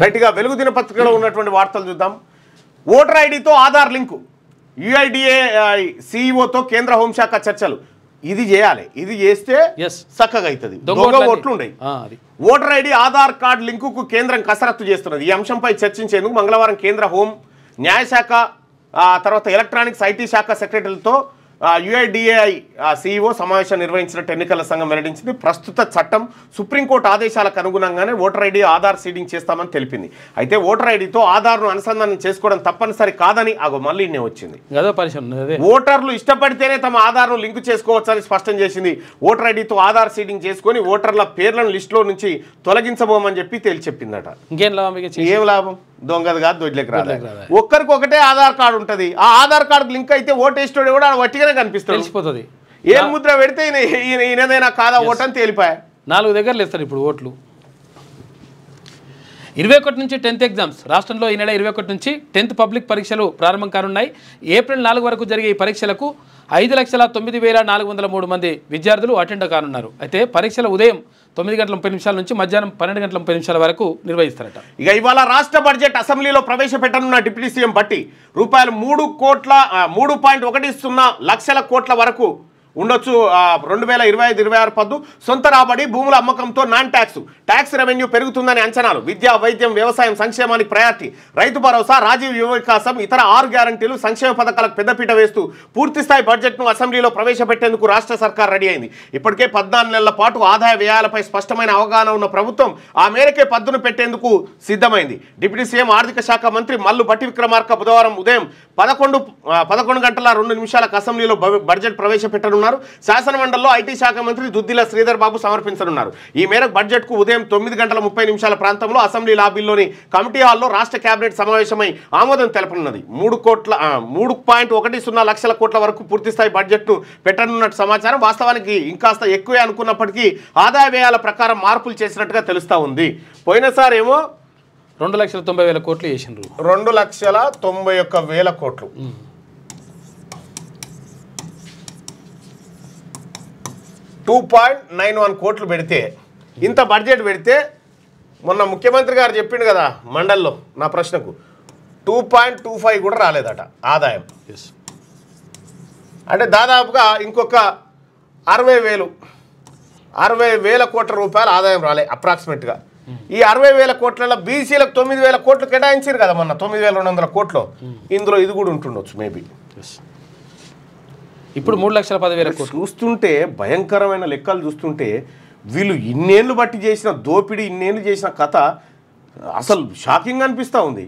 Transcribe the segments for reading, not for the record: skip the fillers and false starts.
రైట్గా వెలుగు దినపత్రికలో ఉన్నటువంటి వార్తలు చూద్దాం. ఓటర్ ఐడితో ఆధార్ లింకు, యుఐడిఏ సిఇఓతో కేంద్ర హోంశాఖ చర్చలు. ఇది చేయాలి, ఇది చేస్తే చక్కగా అవుతుంది. దొంగ ఓట్లు ఉన్నాయి. ఓటర్ ఐడి ఆధార్ కార్డు లింకుకు కేంద్రం కసరత్తు చేస్తున్నది. ఈ అంశంపై చర్చించేందుకు మంగళవారం కేంద్ర హోం, న్యాయశాఖ, తర్వాత ఎలక్ట్రానిక్స్ ఐటీ శాఖ సెక్రటరీలతో యుఐడిఏఐ సిఇఓ సమావేశం నిర్వహించినట్టు ఎన్నికల సంఘం వెల్లడించింది. ప్రస్తుత చట్టం సుప్రీంకోర్టు ఆదేశాలకు అనుగుణంగానే ఓటర్ ఐడి ఆధార్ సీడింగ్ చేస్తామని తెలిపింది. అయితే ఓటర్ ఐడితో ఆధార్ను అనుసంధానం చేసుకోవడం తప్పనిసరి కాదని మళ్ళీ వచ్చింది. ఓటర్లు ఇష్టపడితేనే తమ ఆధార్ను లింకు చేసుకోవచ్చని స్పష్టం చేసింది. ఓటర్ ఐడితో ఆధార్ సీడింగ్ చేసుకుని ఓటర్ల పేర్లను లిస్టులో నుంచి తొలగించబోమని చెప్పి చెప్పిందట. ఏం లాభం? దొంగది కాదు, దొడ్లకి రాదు. ఒక్కరికి ఒకటే ఆధార్ కార్డు ఉంటుంది. ఆ ఆధార్ కార్డు లింక్ అయితే ఓటేస్టోడు కూడా వట్టిగానే కనిపిస్తుంది. ఏం ముద్ర పెడితే ఈయనదైనా కాదా ఓటు అని తేలిపాయి. 4 దగ్గరలు ఇస్తారు ఇప్పుడు ఓట్లు. 21 నుంచి 10th ఎగ్జామ్స్. రాష్ట్రంలో ఈ నెల 21 నుంచి 10th పబ్లిక్ పరీక్షలు ప్రారంభం కానున్నాయి. ఏప్రిల్ 4 వరకు జరిగే ఈ పరీక్షలకు 5,09,403 మంది విద్యార్థులు అటెండ్ కానున్నారు. అయితే పరీక్షలు ఉదయం 9:30 నుంచి మధ్యాహ్నం 12:30 వరకు నిర్వహిస్తారట. ఇక ఇవాళ రాష్ట్ర బడ్జెట్ అసెంబ్లీలో ప్రవేశపెట్టనున్న డిప్యూటీ సీఎం బట్టి రూపాయలు 3.10 లక్షల కోట్ల వరకు ఉండొచ్చు. 2025-26 పద్దు సొంత రాబడి, భూముల అమ్మకంతో నాన్ ట్యాక్స్ రెవెన్యూ పెరుగుతుందని అంచనాలు. విద్య, వైద్యం, వ్యవసాయం సంక్షేమానికి ప్రయారిటీ. రైతు భరోసా, రాజీవ్ యువ వికాసం, ఇతర 6 గ్యారంటీలు, సంక్షేమ పథకాలకు పెద్దపీట వేస్తూ పూర్తిస్థాయి బడ్జెట్ను అసెంబ్లీలో ప్రవేశపెట్టేందుకు రాష్ట్ర సర్కార్ రెడీ అయింది. ఇప్పటికే 14 నెలల పాటు ఆదాయ వ్యయాలపై స్పష్టమైన అవగాహన ఉన్న ప్రభుత్వం ఆ మేరకే పద్దును పెట్టేందుకు సిద్ధమైంది. డిప్యూటీ సీఎం ఆర్థిక శాఖ మంత్రి మల్లు భట్టి విక్రమార్క బుధవారం ఉదయం 11:02 అసెంబ్లీలో బడ్జెట్ ప్రవేశపెట్టనున్నారు. శాసనమండలిలో ఐటీ శాఖ మంత్రి దుద్దిల శ్రీధర్ బాబు సమర్పించనున్నారు. ఈ మేరకు బడ్జెట్ కు ఉదయం 9:30 ప్రాంతంలో అసెంబ్లీ లాబీలోని కమిటీ హాల్లో రాష్ట్ర కేబినెట్ సమావేశమై ఆమోదం తెలపనున్నది. 3.10 లక్షల కోట్ల వరకు పూర్తిస్థాయి బడ్జెట్ ను పెట్టనున్నట్టు సమాచారం. వాస్తవానికి ఇంకాస్త ఎక్కువే అనుకున్నప్పటికీ ఆదాయ వ్యయాల ప్రకారం మార్పులు చేసినట్టుగా తెలుస్తా ఉంది. పోయినసారి ఏమో 2,90,000 కోట్లు చేసిండ్రు. 2,91,000 కోట్లు. 2.91 కోట్లు పెడితే, ఇంత బడ్జెట్ పెడితే, మొన్న ముఖ్యమంత్రి గారు చెప్పిండు కదా మండల్లో నా ప్రశ్నకు, 2.25 కూడా రాలేదట ఆదాయం. అంటే దాదాపుగా ఇంకొక 60,000 కోట్ల రూపాయలు ఆదాయం రాలే అప్రాక్సిమేట్గా. ఈ 60,000 కోట్ల బీసీలకు 9,000 కోట్లు కేటాయించారు కదా మొన్న, 9,200 కోట్లు. ఇందులో ఇది కూడా ఉంటుండొచ్చు మేబీ. ఇప్పుడు 3,10,000 కోట్లు. చూస్తుంటే భయంకరమైన లెక్కలు చూస్తుంటే వీళ్ళు ఇన్నేళ్ళు బట్టి చేసిన దోపిడీ, ఇన్నేళ్ళు చేసిన కథ అసలు షాకింగ్ అనిపిస్తూ ఉంది.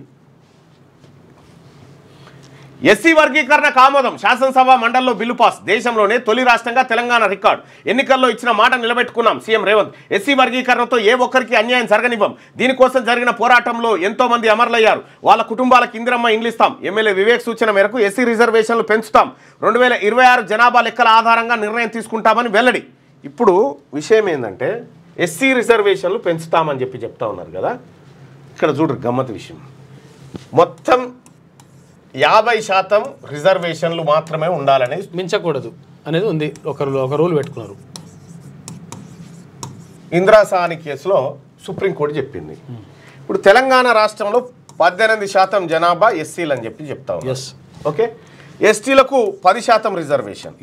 ఎస్సీ వర్గీకరణకు ఆమోదం. శాసనసభ మండలిలో బిల్లు పాస్. దేశంలోనే తొలి రాష్ట్రంగా తెలంగాణ రికార్డు. ఎన్నికల్లో ఇచ్చిన మాట నిలబెట్టుకున్నాం సీఎం రేవంత్. ఎస్సీ వర్గీకరణతో ఏ ఒక్కరికి అన్యాయం జరగనివ్వం. దీనికోసం జరిగిన పోరాటంలో ఎంతో మంది అమరులయ్యారు. వాళ్ళ కుటుంబాలకు ఇందిరమ్మ ఇండ్లు ఇస్తాం. ఎమ్మెల్యే వివేక్ సూచన మేరకు ఎస్సీ రిజర్వేషన్లు పెంచుతాం. 2026 జనాభా లెక్కల ఆధారంగా నిర్ణయం తీసుకుంటామని వెల్లడి. ఇప్పుడు విషయం ఏంటంటే ఎస్సీ రిజర్వేషన్లు పెంచుతామని చెప్తా ఉన్నారు కదా. ఇక్కడ చూడరు గమ్మత్ విషయం. మొత్తం 50% రిజర్వేషన్లు మాత్రమే ఉండాలని, మించకూడదు అనేది ఉంది. ఒక రూల్ పెట్టుకున్నారు. ఇందిరా సాహని కేసులో సుప్రీంకోర్టు చెప్పింది. ఇప్పుడు తెలంగాణ రాష్ట్రంలో 18% జనాభా ఎస్సీలు అని చెప్తా ఉన్నారు. ఓకే, ఎస్టీలకు 10% రిజర్వేషన్.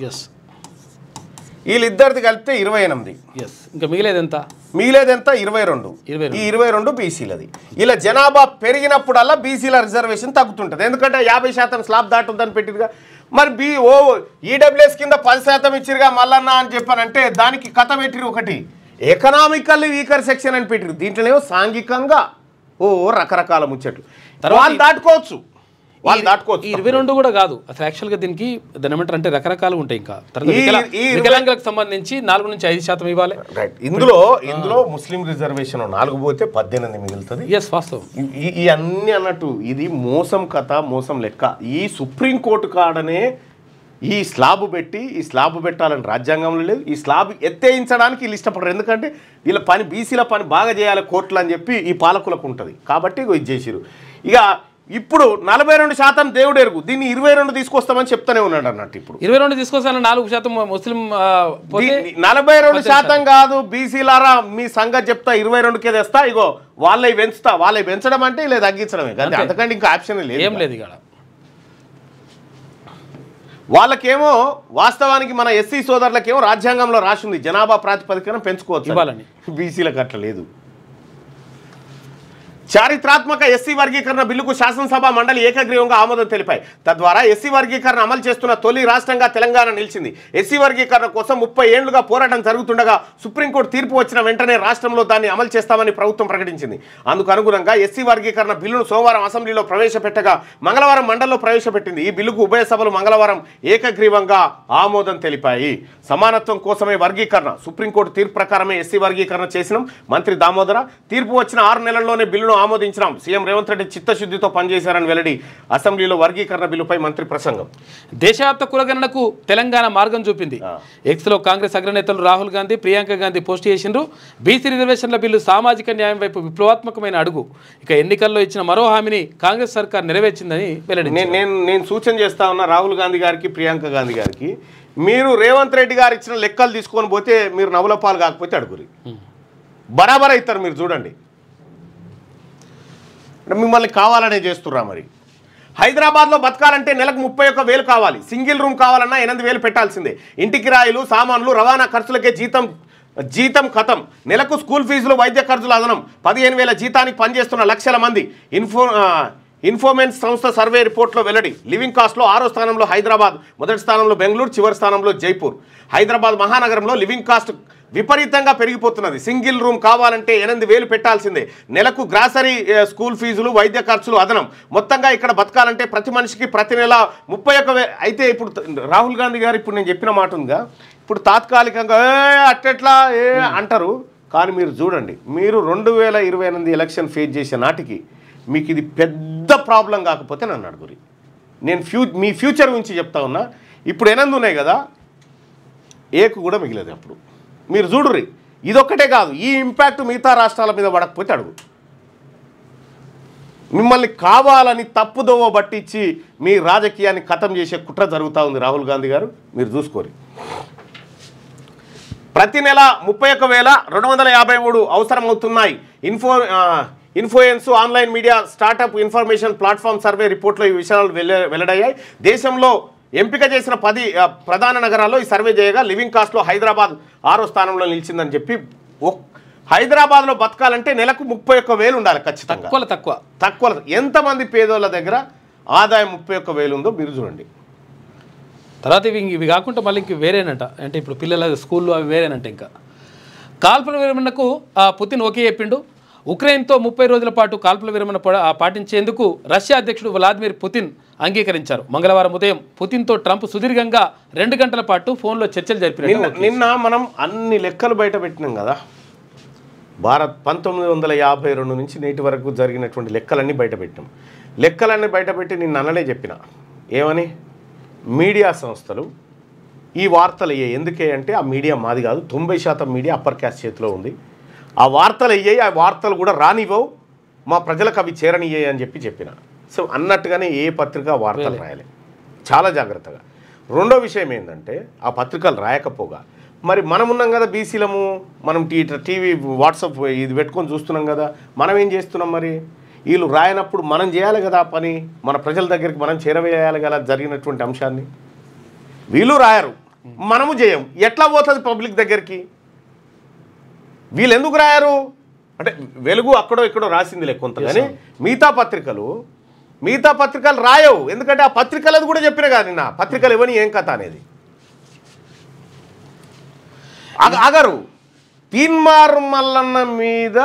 వీళ్ళిద్దరిది కలిపితే 28. ఇంకా మిగిలేదెంత? 22. ఈ 22 బీసీలది. ఇలా జనాభా పెరిగినప్పుడల్లా బీసీల రిజర్వేషన్ తగ్గుతుంటుంది. ఎందుకంటే 50% స్లాబ్ దాటుందని పెట్టిరుగా. మరి ఈడబ్ల్యూఎస్ కింద 10% ఇచ్చిరుగా మల్లన్న అని చెప్పానంటే దానికి కథ పెట్టిరు. ఒకటి ఎకనామికల్లీ వీకర్ సెక్షన్ అని పెట్టిరు. దీంట్లోనేమో సాంఘికంగా రకరకాల ముచ్చట్లు. వాళ్ళు దాటుకోవచ్చు. 22 కూడా కాదు అసలు. యాక్చువల్గా దీనికి దాని ఏమంటారు అంటే రకరకాలు ఉంటాయి. ఇంకా వికలాంగులకు సంబంధించి 4 నుంచి 5% ఇవ్వాలి. ఇందులో ముస్లిం రిజర్వేషన్ 4 పోతే 18 మిగులుతుంది. వాస్తవం. ఈ అన్ని అన్నట్టు ఇది మోసం కథ, మోసం లెక్క. ఈ సుప్రీంకోర్టు కాడనే ఈ స్లాబ్ పెట్టాలని రాజ్యాంగంలో లేదు. ఈ స్లాబ్ ఎత్తేయించడానికి వీళ్ళు ఇష్టపడరు. ఎందుకంటే వీళ్ళ పని, బీసీల పని బాగా చేయాలి కోర్టులు అని చెప్పి ఈ పాలకులకు ఉంటుంది. కాబట్టి ఇది చేసిరు. ఇక ఇప్పుడు 42% దేవుడు ఎరుగు, దీన్ని 22 తీసుకొస్తామని చెప్తానే ఉన్నాడు అన్నట్టు. ఇప్పుడు 22 తీసుకొస్తాను, 4% ముస్లిం 42% కాదు బీసీలారా, మీ సంగతి చెప్తా 22కే తెస్తా, ఇగో వాళ్ళే పెంచుతా. వాళ్ళే పెంచడం అంటే ఇలా తగ్గించడమే కదా, అంతకంటే ఇంకా ఆప్షన్ లేదు, ఏం లేదు ఇక్కడ. వాళ్ళకేమో వాస్తవానికి మన ఎస్సీ సోదరులకేమో రాజ్యాంగంలో రాసింది జనాభా ప్రాతిపదికన పెంచుకోవచ్చు ఇవ్వాలని, బీసీలకు అట్లా లేదు. చారిత్రాత్మక ఎస్సీ వర్గీకరణ బిల్లుకు శాసనసభ మండలి ఏకగ్రీవంగా ఆమోదం తెలిపాయి. తద్వారా ఎస్సీ వర్గీకరణ అమలు చేస్తున్న తొలి రాష్ట్రంగా తెలంగాణ నిలిచింది. ఎస్సీ వర్గీకరణ కోసం 30 ఏళ్లుగా పోరాటం జరుగుతుండగా సుప్రీంకోర్టు తీర్పు వచ్చిన వెంటనే రాష్ట్రంలో దాన్ని అమలు చేస్తామని ప్రభుత్వం ప్రకటించింది. అందుకు అనుగుణంగా ఎస్సీ వర్గీకరణ బిల్లును సోమవారం అసెంబ్లీలో ప్రవేశపెట్టగా మంగళవారం మండలిలో ప్రవేశపెట్టింది. ఈ బిల్లుకు ఉభయ సభలు మంగళవారం ఏకగ్రీవంగా ఆమోదం తెలిపాయి. సమానత్వం కోసమే వర్గీకరణ, సుప్రీంకోర్టు తీర్పు ప్రకారమే ఎస్సీ వర్గీకరణ చేసినాం. మంత్రి దామోదర, తీర్పు వచ్చిన 6 నెలల్లోనే బిల్లును ఆమోదించినాం. సీఎం రేవంత్ రెడ్డి చిత్తశుద్ధితో పనిచేశారని వెల్లడి. అసెంబ్లీలో వర్గీకరణ బిల్లుపై మంత్రి ప్రసంగం. దేశవ్యాప్త కులగణనకు తెలంగాణ మార్గం చూపింది. ఎక్స్లో కాంగ్రెస్ అగ్రనేతలు రాహుల్ గాంధీ, ప్రియాంక గాంధీ పోస్ట్ చేసిండ్రు. బీసీ రిజర్వేషన్ల బిల్లు సామాజిక న్యాయం వైపు విప్లవాత్మకమైన అడుగు. ఇక ఎన్నికల్లో ఇచ్చిన మరో హామీని కాంగ్రెస్ సర్కార్ నెరవేర్చిందని వెల్లడించారు. నేను సూచన చేస్తా ఉన్నా రాహుల్ గాంధీ గారికి, ప్రియాంక గాంధీ గారికి, మీరు రేవంత్ రెడ్డి గారు ఇచ్చిన లెక్కలు తీసుకొని పోతే మీరు నవ్వుల పాలు కాకపోతే అడుగురి, బరాబర్ అవుతారు. మీరు చూడండి, మిమ్మల్ని కావాలనే చేస్తుర్రా. మరి హైదరాబాద్లో బతకాలంటే నెలకు 31,000 కావాలి. సింగిల్ రూమ్ కావాలన్నా 8,000 పెట్టాల్సిందే. ఇంటి కిరాయిలు, సామాన్లు, రవాణా ఖర్చులకే జీతం ఖతం. నెలకు స్కూల్ ఫీజులు, వైద్య ఖర్చులు అదనం. 15,000 జీతానికి పనిచేస్తున్న లక్షల మంది. ఇన్ఫోమెన్స్ సంస్థ సర్వే రిపోర్ట్లో వెల్లడి. లివింగ్ కాస్ట్లో 6వ స్థానంలో హైదరాబాద్, మొదటి స్థానంలో బెంగళూరు, చివరి స్థానంలో జైపూర్. హైదరాబాద్ మహానగరంలో లివింగ్ కాస్ట్ విపరీతంగా పెరిగిపోతున్నది. సింగిల్ రూమ్ కావాలంటే 8,000 పెట్టాల్సిందే. నెలకు గ్రాసరీ, స్కూల్ ఫీజులు, వైద్య ఖర్చులు అదనం. మొత్తంగా ఇక్కడ బతకాలంటే ప్రతి మనిషికి ప్రతి నెల 31,000. అయితే ఇప్పుడు రాహుల్ గాంధీ గారు ఇప్పుడు నేను చెప్పిన మాట ఉందిగా, ఇప్పుడు తాత్కాలికంగా అట్టెట్లా అంటారు. కానీ మీరు చూడండి, మీరు 2028 ఎలక్షన్ ఫేస్ చేసే నాటికి మీకు ఇది పెద్ద ప్రాబ్లం కాకపోతే నన్ను అడుగురి. నేను మీ ఫ్యూచర్ గురించి చెప్తా ఉన్నా. ఇప్పుడు 8 ఉన్నాయి కదా, ఏకు కూడా మిగిలేదు. అప్పుడు మీరు చూడుర్రి, ఇదొక్కటే కాదు, ఈ ఇంపాక్ట్ మిగతా రాష్ట్రాల మీద పడకపోతే అడుగు. మిమ్మల్ని కావాలని తప్పుదోవ బట్టించి మీ రాజకీయాన్ని ఖతం చేసే కుట్ర జరుగుతూ ఉంది రాహుల్ గాంధీ గారు, మీరు చూసుకోరు. ప్రతి నెల 31,253 అవసరమవుతున్నాయి. ఇన్ఫోయెన్స్ online media startup information platform survey రిపోర్ట్లో ఈ విషయాలు వెల్లడయ్యాయి. దేశంలో ఎంపిక చేసిన 10 ప్రధాన నగరాల్లో ఈ సర్వే చేయగా లివింగ్ కాస్ట్లో హైదరాబాద్ 6వ స్థానంలో నిలిచిందని చెప్పి, హైదరాబాద్లో బతకాలంటే నెలకు 31,000 ఉండాలి ఖచ్చితంగా. తక్కువ. ఎంతమంది పేదోళ్ళ దగ్గర ఆదాయం 31,000 ఉందో మీరు చూడండి. తర్వాత ఇవి కాకుండా మళ్ళీ ఇంక వేరేనట, అంటే ఇప్పుడు పిల్లల స్కూల్లో అవి వేరేనంట. ఇంకా కాల్పుల విరమణకు పుతిన్ ఓకే చెప్పిండు. ఉక్రెయిన్తో 30 రోజుల పాటు కాల్పుల విరమణ పాటించేందుకు రష్యా అధ్యక్షుడు వ్లాదిమిర్ పుతిన్ అంగీకరించారు. మంగళవారం ఉదయం పుతిన్తో ట్రంప్ సుదీర్ఘంగా 2 గంటల పాటు ఫోన్లో చర్చలు జరిపారు. నిన్న మనం అన్ని లెక్కలు బయట పెట్టినాం కదా, భారత్ 1952 నుంచి నేటి వరకు జరిగినటువంటి లెక్కలన్నీ బయటపెట్టాం. లెక్కలన్నీ బయటపెట్టి నిన్న అన్ననే చెప్పిన, ఏమని, మీడియా సంస్థలు ఈ వార్తలు అయ్యాయి. ఎందుకే అంటే ఆ మీడియా మాది కాదు, 90% మీడియా అప్పర్ క్యాస్ట్ చేతిలో ఉంది. ఆ వార్తలు అయ్యాయి, ఆ వార్తలు కూడా రానివ్వవు, మా ప్రజలకు అవి చేరనియ్యాయి అని చెప్పిన. సో అన్నట్టుగానే ఏ పత్రిక వార్తలు రాయాలి, చాలా జాగ్రత్తగా. రెండో విషయం ఏంటంటే, ఆ పత్రికలు రాయకపోగా మరి మనం ఉన్నాం కదా బీసీలము, మనం టీవీ వాట్సాప్ ఇది పెట్టుకొని చూస్తున్నాం కదా, మనం ఏం చేస్తున్నాం? మరి వీళ్ళు రాయనప్పుడు మనం చేయాలి కదా ఆ పని, మన ప్రజల దగ్గరికి మనం చేరవేయాలి కదా జరిగినటువంటి అంశాన్ని. వీళ్ళు రాయరు, మనము చేయం, ఎట్లా పోతుంది పబ్లిక్ దగ్గరికి? వీళ్ళు ఎందుకు రాయరు అంటే, వెలుగు అక్కడో ఇక్కడో రాసిందిలే కొంత, కానీ మిగతా పత్రికలు రాయవు. ఎందుకంటే ఆ పత్రికలది కూడా చెప్పిన కదా నిన్న, పత్రికలు ఇవ్వని ఏం కథ అనేది ఆగరు. తీన్మార్ మల్లన్న మీద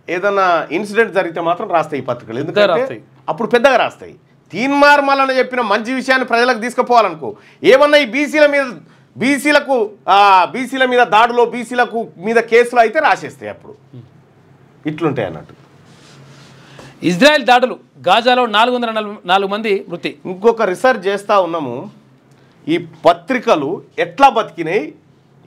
ఏదైనా ఇన్సిడెంట్ జరిగితే మాత్రం రాస్తాయి ఈ పత్రికలు, ఎందుకంటే అప్పుడు పెద్దగా రాస్తాయి. తీన్మార్ మల్లన్న చెప్పిన మంచి విషయాన్ని ప్రజలకు తీసుకుపోవాలనుకో, ఏమన్నా ఈ బీసీల మీద దాడులో, బీసీలకు మీద కేసులు అయితే రాసేస్తాయి, అప్పుడు ఇట్లుంటాయి అన్నట్టు. ఇజ్రాయెల్ దాడులు, గాజాలో 404 మంది మృతి. ఇంకొక రీసెర్చ్ చేస్తూ ఉన్నాము, ఈ పత్రికలు ఎట్లా బతికినాయి,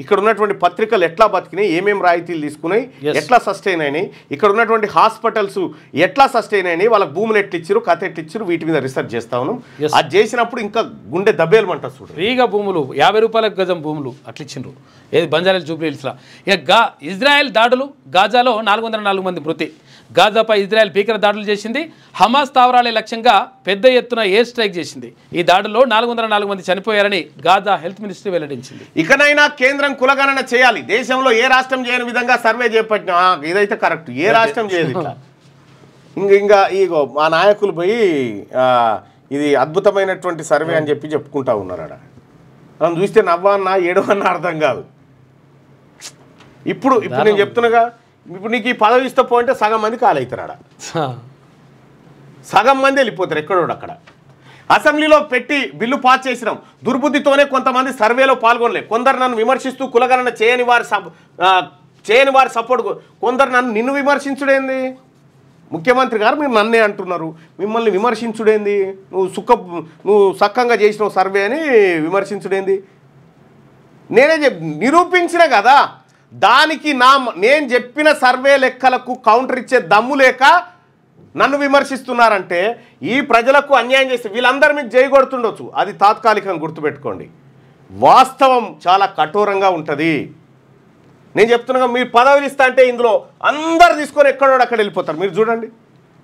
ఇక్కడ ఉన్నటువంటి పత్రికలు ఎట్లా బతికినాయి, ఏమేమి రాయితీలు తీసుకున్నాయి, ఎట్లా సస్టైన్ అయినాయి, ఇక్కడ ఉన్నటువంటి హాస్పిటల్స్ ఎట్లా సస్టైన్ అయినాయి, వాళ్ళకి భూములు ఎట్లిచ్చారు, కథ ఎట్లిచ్చారు, వీటి మీద రీసెర్చ్ చేస్తా ఉన్నాం. అది చేసినప్పుడు ఇంకా గుండె దబ్బేలమంటారు చూడు. ఫ్రీగా భూములు 50 రూపాయలకు గజం భూములు అట్లా ఇచ్చిండ్రు. ఏది బంజారాలు జూబ్లీహిల్స్లా. ఇక ఇజ్రాయెల్ దాడులు, గాజాలో 404 మంది మృతి. గాజాపై ఇజ్రాయెల్ భీకర దాడులు చేసింది. హమాస్ స్థావరాలే లక్ష్యంగా పెద్ద ఎత్తున ఎయిర్ స్ట్రైక్ చేసింది. ఈ దాడుల్లో 404 మంది చనిపోయారని గాజా హెల్త్ మినిస్ట్రీ వెల్లడించింది. ఇకనైనా కేంద్రం కులగణన చేయాలి. దేశంలో ఏ రాష్ట్రం చేయని విధంగా సర్వే చేపట్టిన ఇదైతే కరెక్ట్. ఏ రాష్ట్రం చేయదు ఇట్లా. ఇంకా ఇగో మా నాయకులు పోయి ఇది అద్భుతమైనటువంటి సర్వే అని చెప్పి చెప్పుకుంటా ఉన్నారు. ఆడ మనం చూస్తే నవ్వన్నా ఏడవన్నా అర్థం కాదు. ఇప్పుడు నేను చెప్తున్నాగా, ఇప్పుడు నీకు ఈ పదవి ఇస్తే పోయింటే సగం మంది కాలవుతారు. ఆడ సగం మంది వెళ్ళిపోతారు ఎక్కడోడు అక్కడ. అసెంబ్లీలో పెట్టి బిల్లు పాస్ చేసినాం. దుర్బుద్ధితోనే కొంతమంది సర్వేలో పాల్గొనలే. కొందరు నన్ను విమర్శిస్తూ కులగణన చేయని వారి సపోర్ట్, కొందరు నిన్ను విమర్శించుడేంది? ముఖ్యమంత్రి గారు మీరు నన్నే అంటున్నారు, మిమ్మల్ని విమర్శించుడేంది? నువ్వు సక్కంగా చేసినావు సర్వే అని విమర్శించుడేంది? నేనే నిరూపించిన కదా. దానికి నేను చెప్పిన సర్వే లెక్కలకు కౌంటర్ ఇచ్చే దమ్ము లేక నన్ను విమర్శిస్తున్నారంటే ఈ ప్రజలకు అన్యాయం చేస్తే వీళ్ళందరూ మీకు జై కొడుతుండొచ్చు, అది తాత్కాలికంగా గుర్తుపెట్టుకోండి. వాస్తవం చాలా కఠోరంగా ఉంటుంది. నేను చెప్తున్నా, మీరు పదవులు ఇస్తా అంటే ఇందులో అందరు తీసుకొని ఎక్కడోడు అక్కడ వెళ్ళిపోతారు. మీరు చూడండి.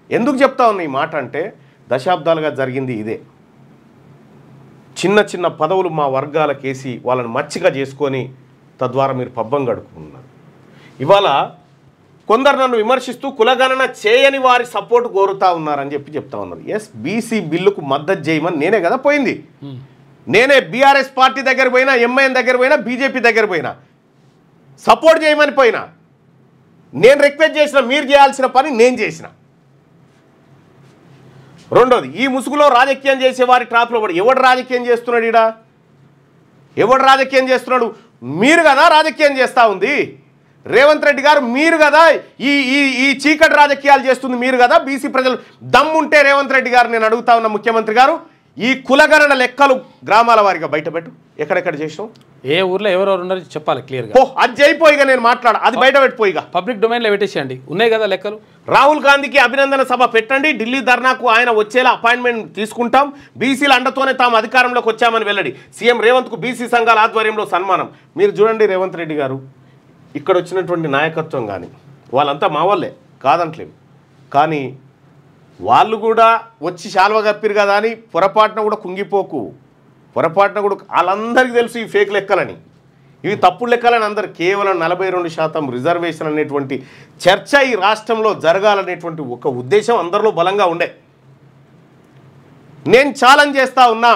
ఎందుకు చెప్తా ఉన్నా ఈ మాట అంటే, దశాబ్దాలుగా జరిగింది ఇదే. చిన్న చిన్న పదవులు మా వర్గాలకేసి వాళ్ళని మచ్చిగా చేసుకొని తద్వారా మీరు పబ్బం గడుపుకున్నారు. ఇవాళ కొందరు నన్ను విమర్శిస్తూ కులగణన చేయని వారి సపోర్ట్ కోరుతా ఉన్నారని చెప్తా ఉన్నారు. ఎస్, బీసీ బిల్లుకు మద్దతు చేయమని నేనే కదా పోయింది. నేనే బీఆర్ఎస్ పార్టీ దగ్గర పోయినా, ఎంఐఎం దగ్గర పోయినా, బీజేపీ దగ్గర పోయినా, సపోర్ట్ చేయమని పోయినా. నేను రిక్వెస్ట్ చేసిన, మీరు చేయాల్సిన పని నేను చేసిన. రెండోది, ఈ ముసుగులో రాజకీయం చేసేవారి ట్రాప్లో పడి ఎవడు రాజకీయం చేస్తున్నాడు? ఈడ ఎవడు రాజకీయం చేస్తున్నాడు? మీరు కదా రాజకీయం చేస్తూ ఉంది. రేవంత్ రెడ్డి గారు మీరు కదా ఈ చీకటి రాజకీయాలు చేస్తుంది మీరు కదా. బీసీ ప్రజలు దమ్ముంటే రేవంత్ రెడ్డి గారు నేను అడుగుతా ఉన్న ముఖ్యమంత్రి గారు, ఈ కులగణన లెక్కలు గ్రామాల వారిగా బయటపెట్టు. ఎక్కడెక్కడ చేసినాం, ఏ ఊర్లో ఎవరెవరు ఉన్నారో చెప్పాలి క్లియర్గా. అది చేయిపోయిగా నేను మాట్లాడ, అది బయట పెట్టిపోయిగా పబ్లిక్ డొమైన్లో పెట్టేసేయండి. ఉన్నాయి కదా లెక్కలు. రాహుల్ గాంధీకి అభినందన సభ పెట్టండి. ఢిల్లీ ధర్నాకు ఆయన వచ్చేలా అపాయింట్మెంట్ తీసుకుంటాం. బీసీల అండతోనే తాము అధికారంలోకి వచ్చామని వెల్లడి. సీఎం రేవంత్కు బీసీ సంఘాల ఆధ్వర్యంలో సన్మానం. మీరు చూడండి, రేవంత్ రెడ్డి గారు ఇక్కడ వచ్చినటువంటి నాయకత్వం కానీ వాళ్ళంతా మా వాళ్ళే కాదంటలేము, కానీ వాళ్ళు కూడా వచ్చి శాల్వ కప్పిరు కదా అని పొరపాటున కూడా కుంగిపోకు. పొరపాటున కూడా వాళ్ళందరికీ తెలుసు ఈ ఫేక్ లెక్కలని, ఇవి తప్పుడు లెక్కలని. అందరు కేవలం 42% రిజర్వేషన్ అనేటువంటి చర్చ ఈ రాష్ట్రంలో జరగాలనేటువంటి ఒక ఉద్దేశం అందరిలో బలంగా ఉండే. నేను ఛాలెంజ్ చేస్తూ ఉన్నా.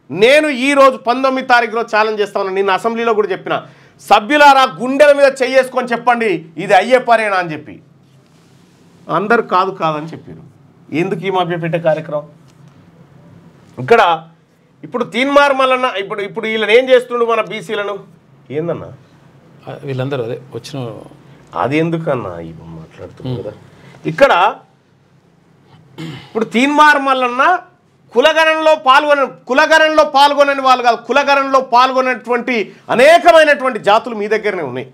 నేను ఈరోజు 19 తారీఖులో ఛాలెంజ్ చేస్తా ఉన్నా. నిన్న అసెంబ్లీలో కూడా చెప్పిన, సభ్యులారా గుండెల మీద చెయ్యేసుకొని చెప్పండి ఇది అయ్యే పనేనా అని చెప్పి. అందరు కాదని చెప్పారు. ఎందుకు ఈ మభ్యపెట్టే కార్యక్రమం? ఇక్కడ ఇప్పుడు తీన్మార్ మల్లన్న ఇప్పుడు వీళ్ళని ఏం చేస్తుండు మన బీసీలను? ఏందన్నా వీళ్ళందరూ అదే వచ్చిన అది ఎందుకన్నా ఇవి మాట్లాడుతున్నారు కదా. ఇక్కడ ఇప్పుడు తీన్మార్ మల్లన్న కులగణనలో పాల్గొనని వాళ్ళు కాదు, కులగణనలో పాల్గొనేటువంటి అనేకమైనటువంటి జాతులు మీ దగ్గరనే ఉన్నాయి.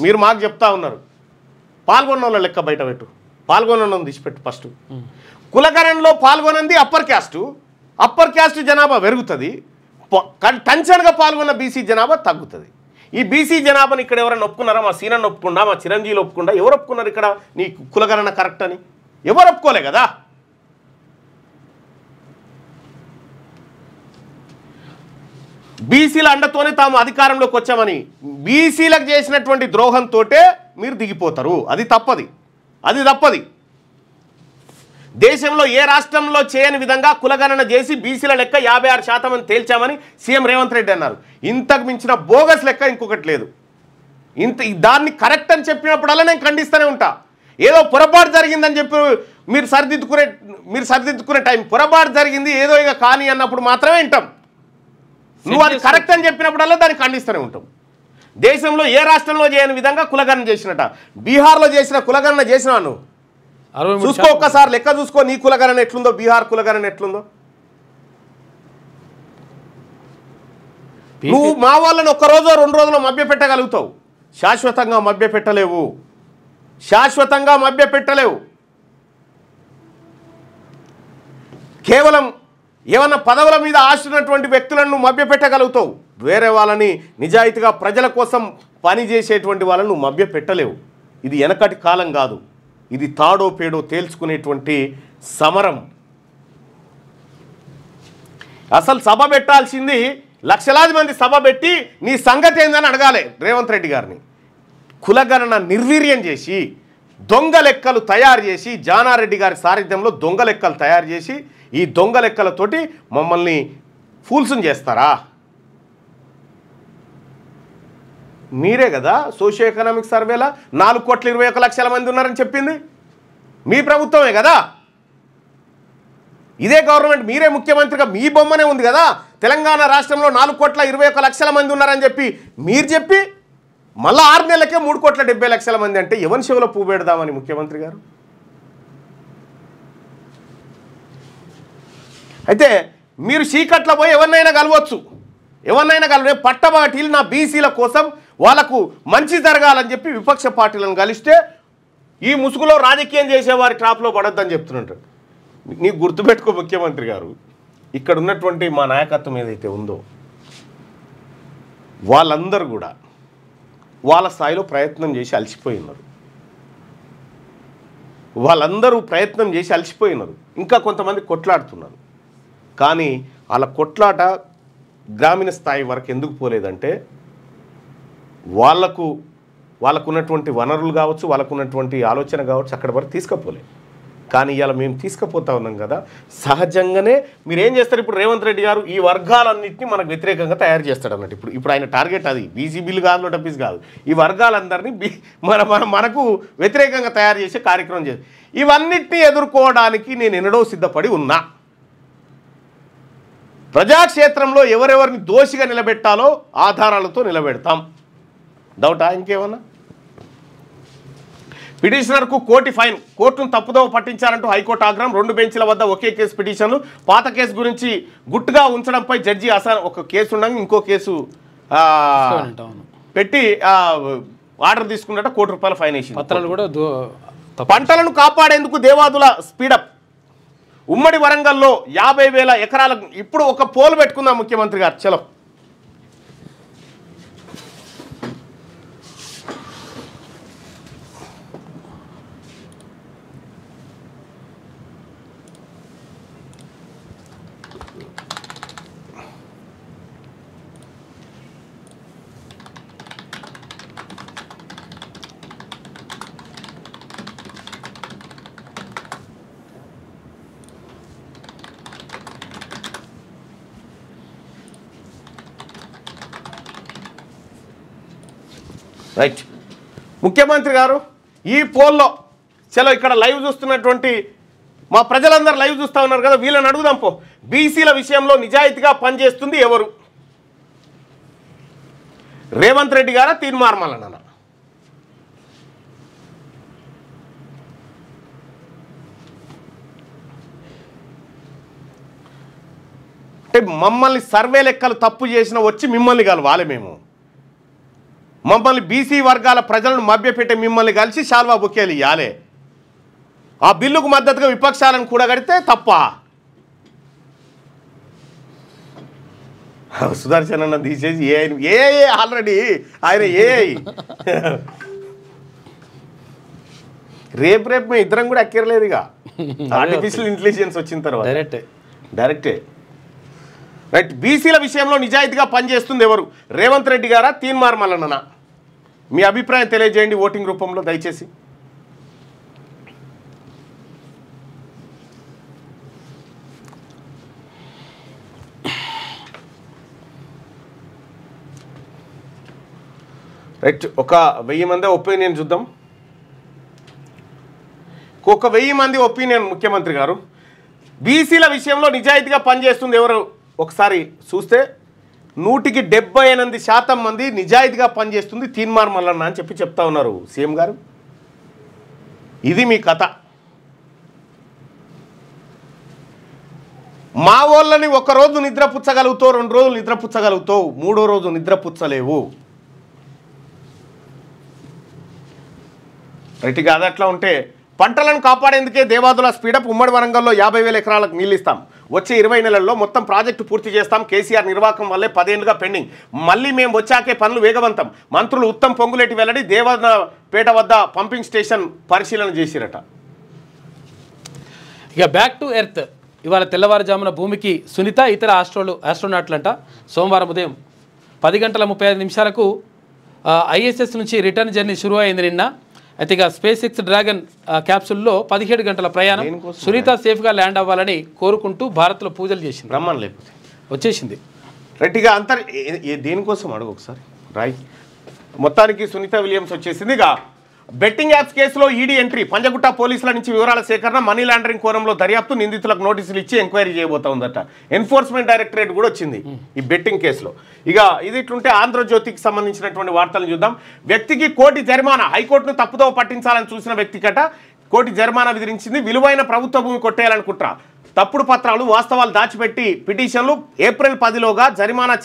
మీరు మాకు చెప్తా ఉన్నారు పాల్గొన్న వాళ్ళ లెక్క బయట పెట్టు, పాల్గొనను తీసిపెట్టు. ఫస్ట్ కులగణనలో పాల్గొనంది అప్పర్ క్యాస్ట్ జనాభా పెరుగుతుంది, టెన్షన్గా పాల్గొన్న బీసీ జనాభా తగ్గుతుంది. ఈ బీసీ జనాభాని ఇక్కడ ఎవరైనా ఒప్పుకున్నారా? మా సీనన్న ఒప్పుకుండా, మా చిరంజీవి ఒప్పుకుండా, ఎవరు ఒప్పుకున్నారు ఇక్కడ నీ కులగణన కరెక్ట్ అని? ఎవరు ఒప్పుకోలే కదా. బీసీల అండతోనే తాము అధికారంలోకి వచ్చామని బీసీలకు చేసినటువంటి ద్రోహంతో మీరు దిగిపోతారు. అది తప్పది. దేశంలో ఏ రాష్ట్రంలో చేయని విధంగా కులగణన చేసి బీసీల లెక్క 56% అని తేల్చామని సీఎం రేవంత్ రెడ్డి అన్నారు. ఇంతకు మించిన బోగస్ లెక్క ఇంకొకటి లేదు. దాన్ని కరెక్ట్ అని చెప్పినప్పుడల్లా నేను ఖండిస్తూనే ఉంటా. ఏదో పొరపాటు జరిగిందని చెప్పి మీరు సరిదిద్దుకునే టైం, పొరపాటు జరిగింది ఏదో ఇక కానీ అన్నప్పుడు మాత్రమే వింటాం. నువ్వు అది కరెక్ట్ అని చెప్పినప్పుడల్లా దాన్ని ఖండిస్తూనే ఉంటాం. దేశంలో ఏ రాష్ట్రంలో చేయని విధంగా కులగణన చేసినట. బీహార్లో చేసిన కులగణన చేసినా నువ్వు చూసుకో, ఒక్కసారి లెక్క చూసుకో. నీ కులగణన ఎట్లుందో, బీహార్ కులగణన ఎట్లుందో. నువ్వు మా వాళ్ళని ఒక్కరోజు 2 రోజులు మభ్యపెట్టగలుగుతావు, శాశ్వతంగా మభ్యపెట్టలేవు, శాశ్వతంగా మభ్యపెట్టలేవు. కేవలం ఏమన్నా పదవుల మీద ఆశున్నటువంటి వ్యక్తులను నువ్వు మభ్యపెట్టగలుగుతావు, వేరే వాళ్ళని నిజాయితీగా ప్రజల కోసం పనిచేసేటువంటి వాళ్ళను నువ్వు మభ్యపెట్టలేవు. ఇది వెనకటి కాలం కాదు, ఇది తాడో పేడో తేల్చుకునేటువంటి సమరం. అసలు సభ పెట్టాల్సింది లక్షలాది మంది సభ పెట్టి నీ సంగతి ఏందని అడగాలి రేవంత్ రెడ్డి గారిని. కులగణన నిర్వీర్యం చేసి దొంగ లెక్కలు తయారు చేసి, జానారెడ్డి గారి సారథ్యంలో దొంగ లెక్కలు తయారు చేసి ఈ దొంగ లెక్కలతోటి మమ్మల్ని ఫూల్స్ని చేస్తారా? మీరే కదా సోషియో ఎకనామిక్ సర్వేలా 4,21,00,000 మంది ఉన్నారని చెప్పింది మీ ప్రభుత్వమే కదా. ఇదే గవర్నమెంట్, మీరే ముఖ్యమంత్రిగా మీ బొమ్మనే ఉంది కదా. తెలంగాణ రాష్ట్రంలో 4,21,00,000 మంది ఉన్నారని చెప్పి మీరు చెప్పి మళ్ళీ 6 నెలలకే 3,70,00,000 మంది అంటే ఎవరి చెవులో పువ్వు పెడదామని ముఖ్యమంత్రి గారు. అయితే మీరు చీకట్లో పోయి ఎవరినైనా కలవచ్చు, ఎవరినైనా కలవ పట్టబాటీలు నా బీసీల కోసం వాళ్ళకు మంచి జరగాలని చెప్పి విపక్ష పార్టీలను కలిస్తే ఈ ముసుగులో రాజకీయం చేసేవారి ట్రాప్లో పడొద్దని చెప్తున్నట్టు. నీకు గుర్తుపెట్టుకో ముఖ్యమంత్రి గారు, ఇక్కడ ఉన్నటువంటి మా నాయకత్వం ఏదైతే ఉందో వాళ్ళందరూ కూడా వాళ్ళ స్థాయిలో ప్రయత్నం చేసి అలసిపోయినారు. వాళ్ళందరూ ప్రయత్నం చేసి అలసిపోయినారు. ఇంకా కొంతమంది కొట్లాడుతున్నారు. కానీ వాళ్ళ కొట్లాట గ్రామీణ స్థాయి వరకు ఎందుకు పోలేదంటే వాళ్ళకున్నటువంటి వనరులు కావచ్చు, వాళ్ళకున్నటువంటి ఆలోచన కావచ్చు, అక్కడి వరకు తీసుకుపోలేదు. కానీ ఇవాళ మేము తీసుకుపోతా ఉన్నాం కదా. సహజంగానే మీరేం చేస్తారు, ఇప్పుడు రేవంత్ రెడ్డి గారు ఈ వర్గాలన్నింటినీ మనకు వ్యతిరేకంగా తయారు చేస్తాడు అన్నట్టు. ఇప్పుడు ఆయన టార్గెట్ అది బీసీ బిల్లు కాదు, నోటపీస్ కాదు, ఈ వర్గాలందరినీ మనకు వ్యతిరేకంగా తయారు చేసే కార్యక్రమం చేసి ఇవన్నిటినీ ఎదుర్కోవడానికి నేను ఎన్నడో సిద్ధపడి ఉన్నా. ప్రజాక్షేత్రంలో ఎవరెవరిని దోషిగా నిలబెట్టాలో ఆధారాలతో నిలబెడతాం. డౌటా ఇంకేమన్నా? పిటిషనర్కు కోటి ఫైన్, కోర్టును తప్పుదోవ పట్టించారంటూ హైకోర్టు ఆగ్రహం. 2 బెంచ్ల వద్ద ఒకే కేసు పిటిషన్లు. పాత కేసు గురించి గుట్టుగా ఉంచడంపై జడ్జి ఒక కేసు ఉండగా ఇంకో కేసు పెట్టి ఆర్డర్ తీసుకున్నట్టు ₹1 ఫైన్ వేసింది. పత్రాలు కూడా పంటలను కాపాడేందుకు దేవాదుల స్పీడప్. ఉమ్మడి వరంగల్లో 50,000 ఎకరాలకు ఇప్పుడు ఒక పోలు పెట్టుకుందాం ముఖ్యమంత్రి గారు. చలో రైట్. ముఖ్యమంత్రి గారు ఈ పోల్లో చలో ఇక్కడ లైవ్ చూస్తున్నటువంటి మా ప్రజలందరూ లైవ్ చూస్తూ ఉన్నారు కదా, వీళ్ళని అడుగుదాం పో. బీసీల విషయంలో నిజాయితీగా పనిచేస్తుంది ఎవరు? రేవంత్ రెడ్డి గారా తీర్మార్మలనా? అంటే మమ్మల్ని సర్వే లెక్కలు తప్పు చేసిన వచ్చి మిమ్మల్ని కలవాలి, మమ్మల్ని బీసీ వర్గాల ప్రజలను మభ్యపెట్టే మిమ్మల్ని కలిసి శాల్వా బొకేలు ఇవ్వాలి. ఆ బిల్లుకు మద్దతుగా విపక్షాలను కూడగడితే తప్ప? సుదర్శన్ అన్న తీసేసి ఏ ఆల్రెడీ ఆయన రేపు మేము ఇద్దరం కూడా ఎక్కర్లేదు. ఇక ఆర్టిఫిషియల్ ఇంటెలిజెన్స్ వచ్చిన తర్వాత డైరెక్టే. రైట్. బీసీల విషయంలో నిజాయితీగా పనిచేస్తుంది ఎవరు? రేవంత్ రెడ్డి గారా తీర్మార్మలనా? మీ అభిప్రాయం తెలియజేయండి ఓటింగ్ రూపంలో దయచేసి. రైట్. ఒక 1000 మంది ఒపీనియన్ చూద్దాం. ఒక 1000 మంది ఒపీనియన్ ముఖ్యమంత్రి గారు బీసీల విషయంలో నిజాయితీగా పనిచేస్తుంది ఎవరు ఒకసారి చూస్తే 178% మంది నిజాయితీగా పనిచేస్తుంది తీర్మార్మలన్న అని చెప్తా ఉన్నారు సీఎం గారు. ఇది మీ కథ. మా వాళ్ళని ఒకరోజు నిద్రపుచ్చగలుగుతావు, 2 రోజులు నిద్రపుచ్చగలుగుతావు, 3వ రోజు నిద్రపుచ్చలేవు. రైట్. అది అట్లా ఉంటే పంటలను కాపాడేందుకే దేవాదుల స్పీడప్. ఉమ్మడి వరంగల్లో 50,000 ఎకరాలకు నీళ్ళు ఇస్తాం. వచ్చే 20 నెలల్లో మొత్తం ప్రాజెక్టు పూర్తి చేస్తాం. కేసీఆర్ నిర్వాహకం వల్లే 10 ఏళ్లుగా పెండింగ్. మళ్ళీ మేము వచ్చాకే పనులు వేగవంతం. మంత్రులు ఉత్తమ్ పొంగులేటి వెల్లడి. దేవన్నపేట వద్ద పంపింగ్ స్టేషన్ పరిశీలన చేసిరట. ఇక బ్యాక్ టు ఎర్త్. ఇవాళ తెల్లవారుజామున భూమికి సునీత ఇతర ఆస్ట్రోనాట్లంట సోమవారం ఉదయం 10:35 ఐఎస్ఎస్ నుంచి రిటర్న్ జర్నీ షురూ అయింది నిన్న. అయితే ఇక SpaceX డ్రాగన్ క్యాప్సూల్లో 17 గంటల ప్రయాణం. సునీత సేఫ్గా ల్యాండ్ అవ్వాలని కోరుకుంటూ భారత్లో పూజలు చేసింది. రమ్మని లేకపోతే వచ్చేసింది. రెట్టిగా దేనికోసం అడుగు ఒకసారి రాయ్. మొత్తానికి సునీత విలియమ్స్ వచ్చేసింది. ఇక బెట్టింగ్ యాప్స్ కేసులో ఈడీ ఎంట్రీ. పంజగుట్ట పోలీసుల నుంచి వివరాల సేకరణ, మనీ లాండరింగ్ కోణంలో దర్యాప్తు, నిందితులకు నోటీసులు ఇచ్చి ఎంక్వైరీ చేయబోతోందట. ఎన్ఫోర్స్మెంట్ డైరెక్టరేట్ కూడా వచ్చింది ఈ బెట్టింగ్ కేసులో. ఇక ఇది ఇట్లుంటే ఆంధ్రజ్యోతికి సంబంధించినటువంటి వార్తలను చూద్దాం. వ్యక్తికి 1 కోటి జరిమానా. హైకోర్టును తప్పుదో పట్టించాలని చూసిన వ్యక్తికట 1 కోటి జరిమానా విధించింది. విలువైన ప్రభుత్వ భూమి కొట్టేయాలని కుట్ర. తప్పుడు పత్రాలు, వాస్తవాలు దాచిపెట్టి పిటిషన్లు. ఏప్రిల్ 10లోగా జరిమానా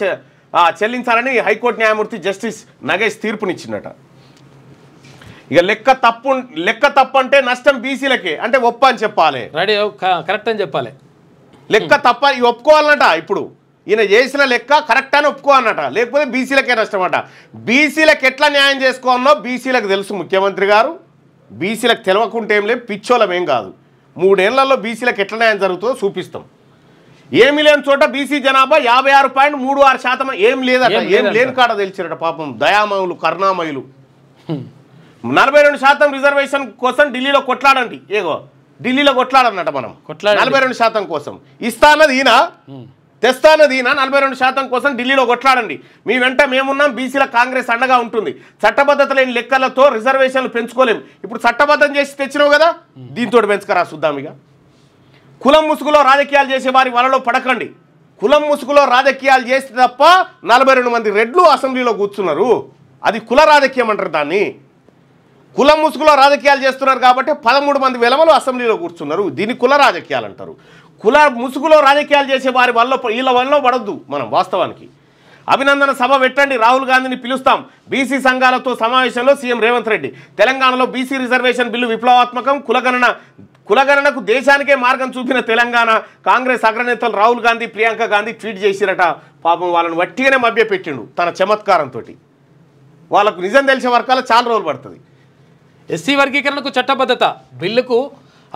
చెల్లించాలని హైకోర్టు న్యాయమూర్తి జస్టిస్ నగేష్ తీర్పునిచ్చిందట. ఇక లెక్క తప్పు అంటే నష్టం బీసీలకే అంటే ఒప్ప అని చెప్పాలి. రెడీ కరెక్ట్ అని చెప్పాలి. లెక్క తప్ప ఒప్పుకోవాలన్నట. ఇప్పుడు ఈయన చేసిన లెక్క కరెక్ట్ అని ఒప్పుకోవాలన్నట. లేకపోతే బీసీలకే నష్టం అట. బీసీలకు ఎట్లా న్యాయం చేసుకోవాలనో బీసీలకు తెలుసు ముఖ్యమంత్రి గారు. బీసీలకు తెలవకుంటే ఏం లేదు, పిచ్చోళం ఏం కాదు. 3 ఏళ్లలో బీసీలకు ఎట్లా న్యాయం జరుగుతుందో చూపిస్తాం. ఏమి లేని చోట బీసీ జనాభా 56.36%. ఏం లేదట. ఏం లేని కాడ తెలిసిరట పాపం దయామయులు, కరుణామయులు. 42% రిజర్వేషన్ కోసం ఢిల్లీలో కొట్లాడండి. ఢిల్లీలో కొట్లాడన్నట మనం 42% కోసం. ఇస్తానది ఈయన, తెస్తానది ఈయన. 42% కోసం ఢిల్లీలో కొట్లాడండి. మీ వెంట మేమున్నాం. బీసీల కాంగ్రెస్ అండగా ఉంటుంది. చట్టబద్ధత లేని లెక్కలతో రిజర్వేషన్లు పెంచుకోలేము. ఇప్పుడు చట్టబద్ధం చేసి తెచ్చినావు కదా, దీంతో పెంచుకరా చూద్దాం. ఇక కులం ముసుగులో రాజకీయాలు చేసే వారి వలలో పడకండి. కులం ముసుగులో రాజకీయాలు చేస్తే తప్ప 42 మంది రెడ్లు అసెంబ్లీలో కూర్చున్నారు. అది కుల రాజకీయం అంటారు దాన్ని. కులం ముసుగులో రాజకీయాలు చేస్తున్నారు కాబట్టి 13 మంది వెలమలు అసెంబ్లీలో కూర్చున్నారు. దీన్ని కుల రాజకీయాలు అంటారు. కుల ముసుగులో రాజకీయాలు చేసే వారి వీళ్ళ వల్ల పడద్దు మనం. వాస్తవానికి అభినందన సభ పెట్టండి. రాహుల్ గాంధీని పిలుస్తాం. బీసీ సంఘాలతో సమావేశంలో సీఎం రేవంత్ రెడ్డి. తెలంగాణలో బీసీ రిజర్వేషన్ బిల్లు విప్లవాత్మకం. కులగణనకు దేశానికే మార్గం చూపిన తెలంగాణ కాంగ్రెస్ అగ్రనేతలు రాహుల్ గాంధీ, ప్రియాంక గాంధీ ట్వీట్ చేసిరట. పాపం వాళ్ళని వట్టిగానే మభ్యపెట్టిండు తన చమత్కారంతో. వాళ్ళకు నిజం తెలిసే వర్గాలు చాలా రోజులు పడుతుంది. ఎస్సీ వర్గీకరణకు చట్టబద్ధత బిల్లుకు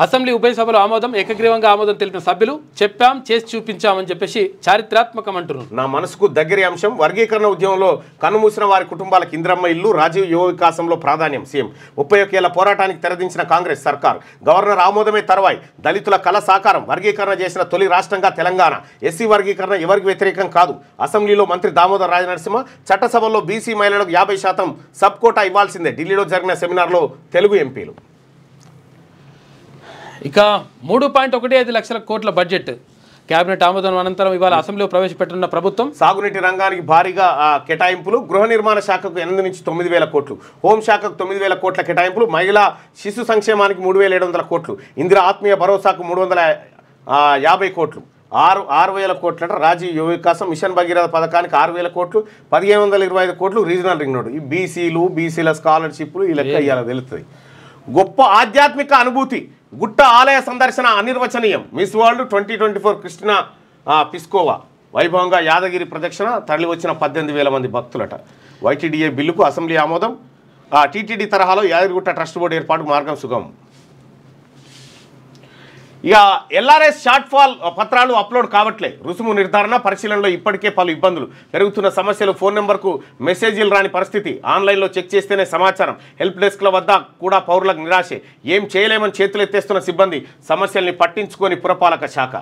అసెంబ్లీ ఉభయ సభలో ఆమోదం. ఏకగ్రీవంగా ఆమోదం తెలిపిన సభ్యులు చెప్పాం, చేసి చూపించామని చెప్పేసి చారిత్రాత్మకం అంటున్నారు. నా మనసుకు దగ్గరి అంశం. వర్గీకరణ ఉద్యమంలో కన్నుమూసిన వారి కుటుంబాలకు ఇంద్రమ్మ ఇల్లు, రాజీవ్ యువ వికాసంలో ప్రాధాన్యం. సీఎం 31 ఏళ్ల పోరాటానికి తెరదించిన కాంగ్రెస్ సర్కార్. గవర్నర్ ఆమోదమే తర్వాయి. దళితుల కళ సాకారం. వర్గీకరణ చేసిన తొలి రాష్ట్రంగా తెలంగాణ. ఎస్సీ వర్గీకరణ ఎవరికి వ్యతిరేకం కాదు. అసెంబ్లీలో మంత్రి దామోదర్ రాజనరసింహ. చట్టసభల్లో బీసీ మహిళలకు 50% సబ్ కోటా ఇవ్వాల్సిందే. ఢిల్లీలో జరిగిన సెమినార్లో తెలుగు ఎంపీలు. ఇక 3.15 లక్షల కోట్ల బడ్జెట్ కేబినెట్ ఆమోదం అనంతరం ఇవాళ అసెంబ్లీలో ప్రవేశపెట్టనున్న ప్రభుత్వం. సాగునీటి రంగానికి భారీగా కేటాయింపులు. గృహ నిర్మాణ శాఖకు 8 నుంచి 9,000 కోట్లు. హోంశాఖకు 9,000 కోట్ల కేటాయింపులు. మహిళా శిశు సంక్షేమానికి 3,700 కోట్లు. ఇందిరా ఆత్మీయ భరోసాకు 350 కోట్లు. 6,000 కోట్లట. రాజీవ్ యువ వికాసం మిషన్ భగీరథ పథకానికి 6,000 కోట్లు. 1,525 కోట్లు రీజనల్ రింగ్ రోడ్. ఈ బీసీల స్కాలర్షిప్లు ఈ లెక్క ఇవాళ తెలుస్తుంది. గొప్ప ఆధ్యాత్మిక అనుభూతి. గుట్ట ఆలయ సందర్శన అనిర్వచనీయం. Miss World 2024 Krystyna Pyszkova. వైభవంగా యాదగిరి ప్రదక్షిణ. తరలి వచ్చిన 18,000 మంది భక్తులట. వైటీడీఏ బిల్లుకు అసెంబ్లీ ఆమోదం. టీటీడీ తరహాలో యాదగిరిగుట్ట ట్రస్ట్ బోర్డు ఏర్పాటు మార్గం సుగమం. ఇక ఎల్ఆర్ఎస్ షార్ట్ ఫాల్ పత్రాలు అప్లోడ్ కావట్లే. రుసుము నిర్ధారణ పరిశీలనలో ఇప్పటికే పలు ఇబ్బందులు. పెరుగుతున్న సమస్యలు. ఫోన్ నెంబర్కు మెసేజీలు రాని పరిస్థితి. ఆన్లైన్లో చెక్ చేస్తేనే సమాచారం. హెల్ప్ డెస్క్ల వద్ద కూడా పౌరులకు నిరాశే. ఏం చేయలేమని చేతులు ఎత్తేస్తున్న సిబ్బంది. సమస్యల్ని పట్టించుకొని పురపాలక శాఖ.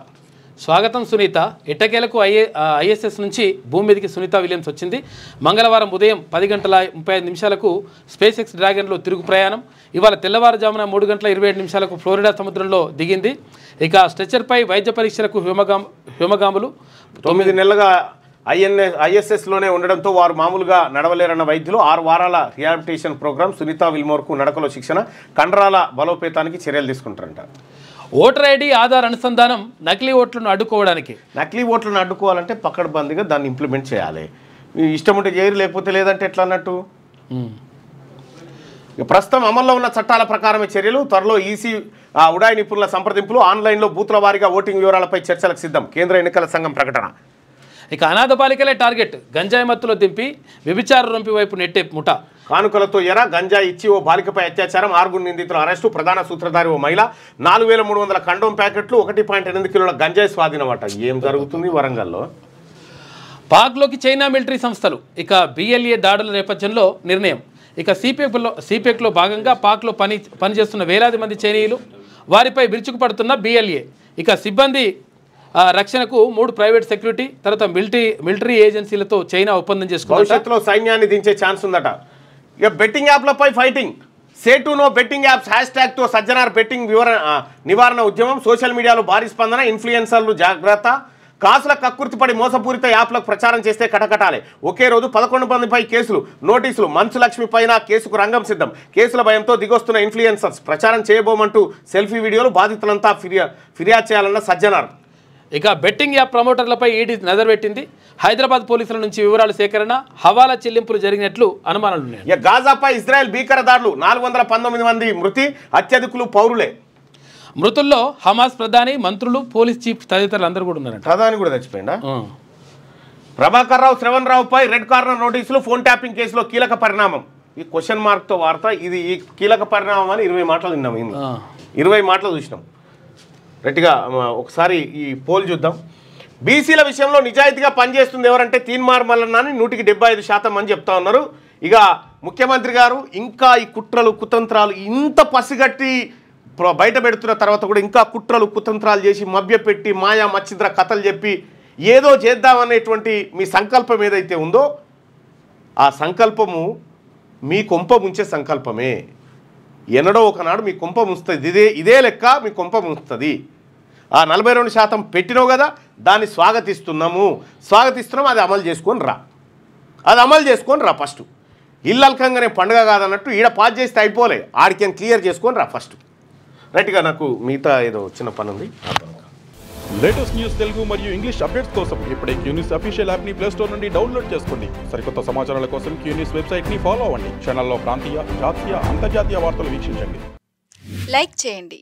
స్వాగతం సునీత. ఎట్టకేలకు ఐఎస్ఎస్ నుంచి భూమి మీదకి సునీత విలియమ్స్ వచ్చింది. మంగళవారం ఉదయం 10:35 SpaceX డ్రాగన్లో తిరుగు ప్రయాణం. ఇవాళ తెల్లవారుజామున 3:27 ఫ్లోరిడా సముద్రంలో దిగింది. ఇక స్ట్రెచర్పై వైద్య పరీక్షలకు హ్యూమగాములు. 9 నెలలుగా ఐఎస్ఎస్లోనే ఉండడంతో వారు మామూలుగా నడవలేరన్న వైద్యులు. 6 వారాల రిహాబిలిటేషన్ ప్రోగ్రాం. సునీత విల్మోర్కు నడకలో శిక్షణ. కండరాల బలోపేతానికి చర్యలు తీసుకుంటారంట. ఓటర్ ఐడి ఆధార్ అనుసంధానం నకిలీ ఓట్లను అడ్డుకోవడానికి. నకిలీ ఓట్లను అడ్డుకోవాలంటే పకడ్బందీగా దాన్ని ఇంప్లిమెంట్ చేయాలి. ఇష్టం ఉంటే చేయరు, లేకపోతే లేదంటే ఎట్లా అన్నట్టు. ప్రస్తుతం అమల్లో ఉన్న చట్టాల ప్రకారమే చర్యలు. త్వరలో ఈసీ ఉడాయి నిపుణుల సంప్రదింపులు. ఆన్లైన్లో బూత్ల వారీగా ఓటింగ్ వివరాలపై చర్చలకు సిద్ధం. కేంద్ర ఎన్నికల సంఘం ప్రకటన. ఇక అనాథ బాలికలే టార్గెట్. గంజాయి మత్తులో దింపి వ్యభిచార రొంపి వైపు నెట్టే ముఠా. కానుకలతో ఎర గంజాయి ఇచ్చి ఓ బాలికపై అత్యాచారం. 6 నిందితుల అరెస్టు. ప్రధాన సూత్రధారి ఓ మహిళ. 4300 కండోమ్ ప్యాకెట్లు, 1.8 కిలోల గంజాయి స్వాధీనమట. ఏం జరుగుతుంది వరంగల్లో? పాక్లోకి చైనా మిలిటరీ సంస్థలు. ఇక బిఎల్ఏ దాడుల నేపథ్యంలో నిర్ణయం. ఇక సిపెక్లో భాగంగా పాక్లో పనిచేస్తున్న వేలాది మంది చైనీయులు, వారిపై విరుచుకుపడుతున్న బిఎల్ఏ. ఇక సిబ్బంది రక్షణకు 3 ప్రైవేట్ సెక్యూరిటీ, తర్వాత మిలిటరీ ఏజెన్సీలతో చైనా ఒప్పందం చేసుకుంది. భవిష్యత్తులో సైన్యాన్ని దించే ఛాన్స్ ఉందట. ఇక బెట్టింగ్ యాప్లపై ఫైటింగ్. సేటు నో బెట్టింగ్ యాప్స్ #తో సజ్జనార్ బెట్టింగ్ నివారణ ఉద్యమం. సోషల్ మీడియాలో భారీ స్పందన. ఇన్ఫ్లుయెన్సర్లు జాగ్రత్త. కాసుల కక్కుర్తిపడి మోసపూరిత యాప్లకు ప్రచారం చేస్తే కటకటాలే. ఒకే రోజు 11 మందిపై కేసులు, నోటీసులు. మంచు లక్ష్మి పైన కేసుకు రంగం సిద్ధం. కేసుల భయంతో దిగొస్తున్న ఇన్ఫ్లుయెన్సర్స్. ప్రచారం చేయబోమంటూ సెల్ఫీ వీడియోలు. బాధితులంతా ఫిర్యాదు చేయాలన్న సజ్జనార్. ఇక బెట్టింగ్ యాప్ ప్రమోటర్లపై ఈడీ నజర్ పెట్టింది. హైదరాబాద్ పోలీసుల నుంచి వివరాల సేకరణ, హవాలా చెల్లింపులు జరిగినట్లు అనుమానాలున్నాయి. ఇక గాజాపై ఇజ్రాయెల్ భీకర దాడులు. 419 మంది మృతి. అత్యధికులు పౌరులే. మృతుల్లో హమాస్ ప్రధాని, మంత్రులు, పోలీస్ చీఫ్ తదితరులు అందరూ కూడా ఉన్నారంట. ప్రధాని కూడా చచ్చిపోయిందా? ప్రభాకర్ రావు, శ్రవణ్ రావుపై రెడ్ కార్నర్ నోటీసులు. ఫోన్ ట్యాపింగ్ కేసులో కీలక పరిణామం. ఈ క్వశ్చన్ మార్క్తో వార్త. ఇది ఈ కీలక పరిణామం అని 20 మాటలు విన్నాం. 20 మాటలు చూసినాం. గట్టిగా ఒకసారి ఈ పోల్ చూద్దాం. బీసీల విషయంలో నిజాయితీగా పనిచేస్తుంది ఎవరంటే తీన్మార్ మల్లన్న అని 175% అని చెప్తా ఉన్నారు. ఇక ముఖ్యమంత్రి గారు ఇంకా ఈ కుట్రలు కుతంత్రాలు ఇంత పసిగట్టి బయట పెడుతున్న తర్వాత కూడా ఇంకా కుట్రలు కుతంత్రాలు చేసి మభ్యపెట్టి మాయా మచ్చింద్ర కథలు చెప్పి ఏదో చేద్దామనేటువంటి మీ సంకల్పం ఏదైతే ఉందో ఆ సంకల్పము మీ కొంప ముంచే సంకల్పమే. ఎన్నడో ఒకనాడు మీ కొంప ముంచుతుంది. ఇదే లెక్క మీ కొంప ముంచుతుంది. ఆ 42% పెట్టినావు కదా, దాన్ని స్వాగతిస్తున్నాం. అది అమలు చేసుకొని రా. ఫస్ట్ ఇల్లల్కంగానే పండుగ కాదన్నట్టు ఈడ పాస్ చేస్తే అయిపోలే, ఆడికేం క్లియర్ చేసుకొని రా ఫస్ట్. రైట్గా నాకు మిగతా ఏదో చిన్న పని ఉంది. లేటెస్ట్ న్యూస్ తెలుగు మరియు ఇంగ్లీష్ అప్డేట్స్ కోసం ఇప్పుడే క్యూన్యూస్ అఫీషియల్ యాప్ని ప్లే స్టోర్ నుండి డౌన్లోడ్ చేసుకోండి. సరికొత్త సమాచారాల కోసం క్యూన్యూస్ వెబ్సైట్ని ఫాలో అవ్వండి. ఛానల్లో ప్రాంతీయ, జాతీయ, అంతర్జాతీయ వార్తలు వీక్షించండి. లైక్ చేయండి.